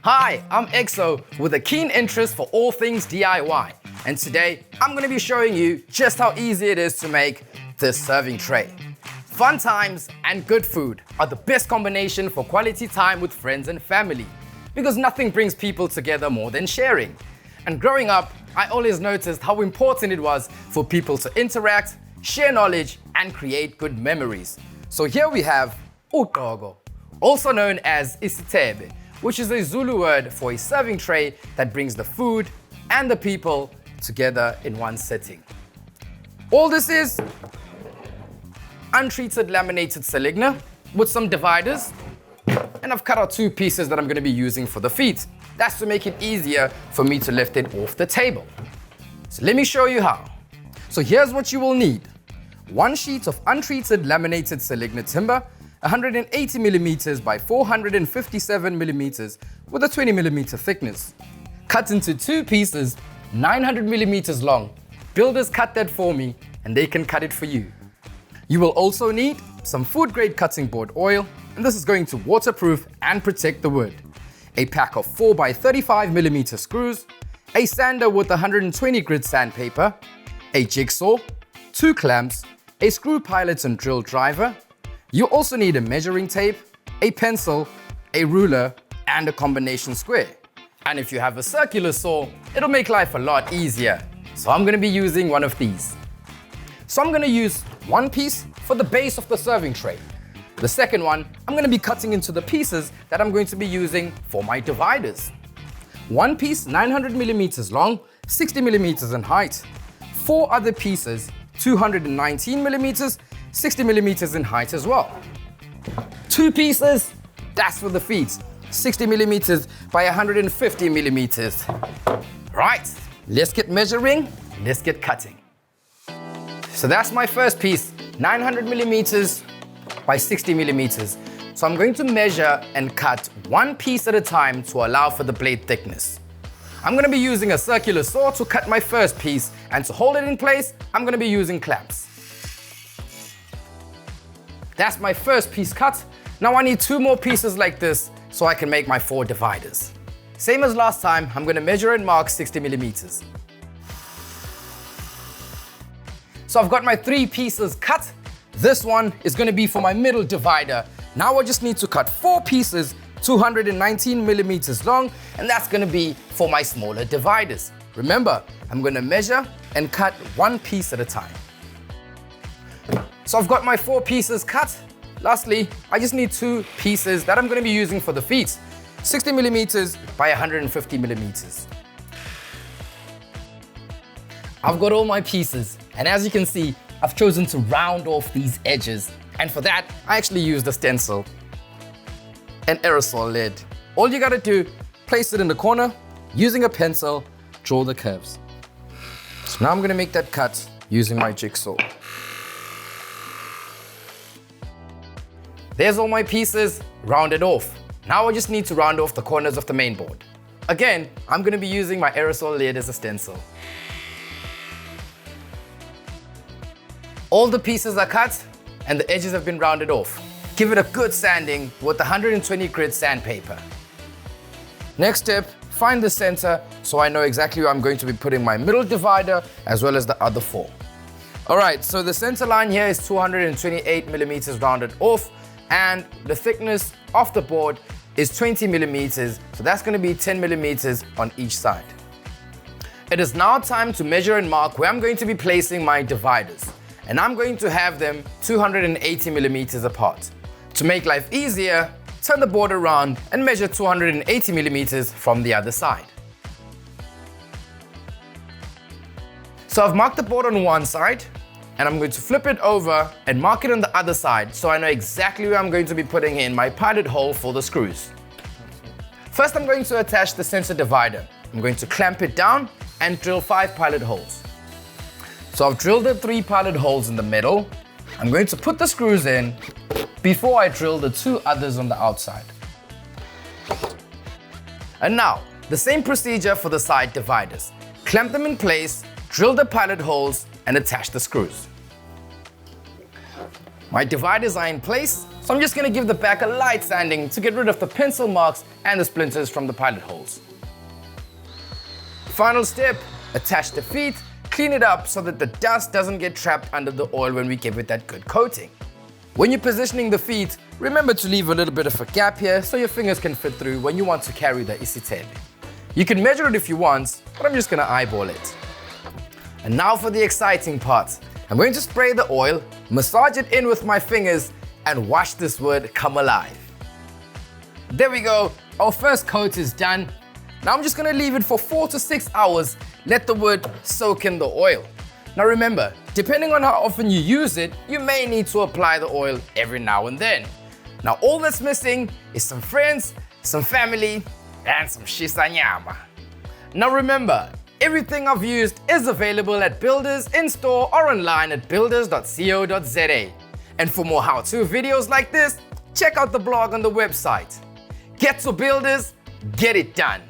Hi, I'm EXO with a keen interest for all things DIY. And today, I'm going to be showing you just how easy it is to make this serving tray. Fun times and good food are the best combination for quality time with friends and family, because nothing brings people together more than sharing. And growing up, I always noticed how important it was for people to interact, share knowledge, and create good memories. So here we have uqogo, also known as IsiThebe, which is a Zulu word for a serving tray that brings the food and the people together in one setting. All this is untreated laminated seligna with some dividers, and I've cut out 2 pieces that I'm going to be using for the feet. That's to make it easier for me to lift it off the table. So let me show you how. So here's what you will need. 1 sheet of untreated laminated seligna timber, 180 millimeters by 457 millimeters with a 20 millimeter thickness. Cut into 2 pieces, 900 millimeters long. Builders cut that for me and they can cut it for you. You will also need some food grade cutting board oil, and this is going to waterproof and protect the wood. A pack of 4 by 35 millimeter screws, a sander with 120 grit sandpaper, a jigsaw, 2 clamps, a screw pilot and drill driver. You also need a measuring tape, a pencil, a ruler, and a combination square. And if you have a circular saw, it'll make life a lot easier. So I'm going to be using one of these. So I'm going to use 1 piece for the base of the serving tray. The second one, I'm going to be cutting into the pieces that I'm going to be using for my dividers. 1 piece 900 millimeters long, 60 millimeters in height. 4 other pieces, 219 millimeters, 60 millimeters in height as well. 2 pieces, that's for the feet, 60 millimeters by 150 millimeters. Right, let's get measuring, let's get cutting. So that's my first piece, 900 millimeters by 60 millimeters. So I'm going to measure and cut 1 piece at a time to allow for the blade thickness. I'm going to be using a circular saw to cut my first piece, and to hold it in place, I'm going to be using clamps. That's my first piece cut. Now I need 2 more pieces like this so I can make my 4 dividers. Same as last time, I'm going to measure and mark 60 millimeters. So I've got my 3 pieces cut. This one is going to be for my middle divider. Now I just need to cut 4 pieces, 219 millimeters long, and that's going to be for my smaller dividers. Remember, I'm going to measure and cut 1 piece at a time. So I've got my 4 pieces cut. Lastly, I just need 2 pieces that I'm going to be using for the feet, 60 millimeters by 150 millimeters. I've got all my pieces, and as you can see, I've chosen to round off these edges. And for that, I actually used a stencil and aerosol lead. All you gotta do, place it in the corner, using a pencil, draw the curves. So now I'm gonna make that cut using my jigsaw. There's all my pieces rounded off. Now I just need to round off the corners of the main board. Again, I'm gonna be using my aerosol lead as a stencil. All the pieces are cut and the edges have been rounded off. Give it a good sanding with 120 grit sandpaper. Next step, find the center so I know exactly where I'm going to be putting my middle divider as well as the other 4. Alright, so the center line here is 228 millimeters rounded off, and the thickness of the board is 20 millimeters, so that's going to be 10 millimeters on each side. It is now time to measure and mark where I'm going to be placing my dividers, and I'm going to have them 280 millimeters apart. To make life easier, turn the board around and measure 280 millimeters from the other side. So I've marked the board on one side, and I'm going to flip it over and mark it on the other side so I know exactly where I'm going to be putting in my pilot hole for the screws. First, I'm going to attach the center divider. I'm going to clamp it down and drill 5 pilot holes. So I've drilled the 3 pilot holes in the middle. I'm going to put the screws in before I drill the 2 others on the outside. And now, the same procedure for the side dividers. Clamp them in place, drill the pilot holes, and attach the screws. My dividers are in place, so I'm just going to give the back a light sanding to get rid of the pencil marks and the splinters from the pilot holes. Final step, attach the feet, clean it up so that the dust doesn't get trapped under the oil when we give it that good coating. When you're positioning the feet, remember to leave a little bit of a gap here so your fingers can fit through when you want to carry the IsiThebe. You can measure it if you want, but I'm just going to eyeball it. And now for the exciting part. I'm going to spray the oil, massage it in with my fingers, and watch this wood come alive. There we go, our first coat is done. Now I'm just going to leave it for 4 to 6 hours, let the wood soak in the oil. Now remember, depending on how often you use it, you may need to apply the oil every now and then. Now all that's missing is some friends, some family, and some shisanyama. Now remember, everything I've used is available at Builders in store or online at builders.co.za. And for more how-to videos like this, check out the blog on the website. Get to Builders, get it done.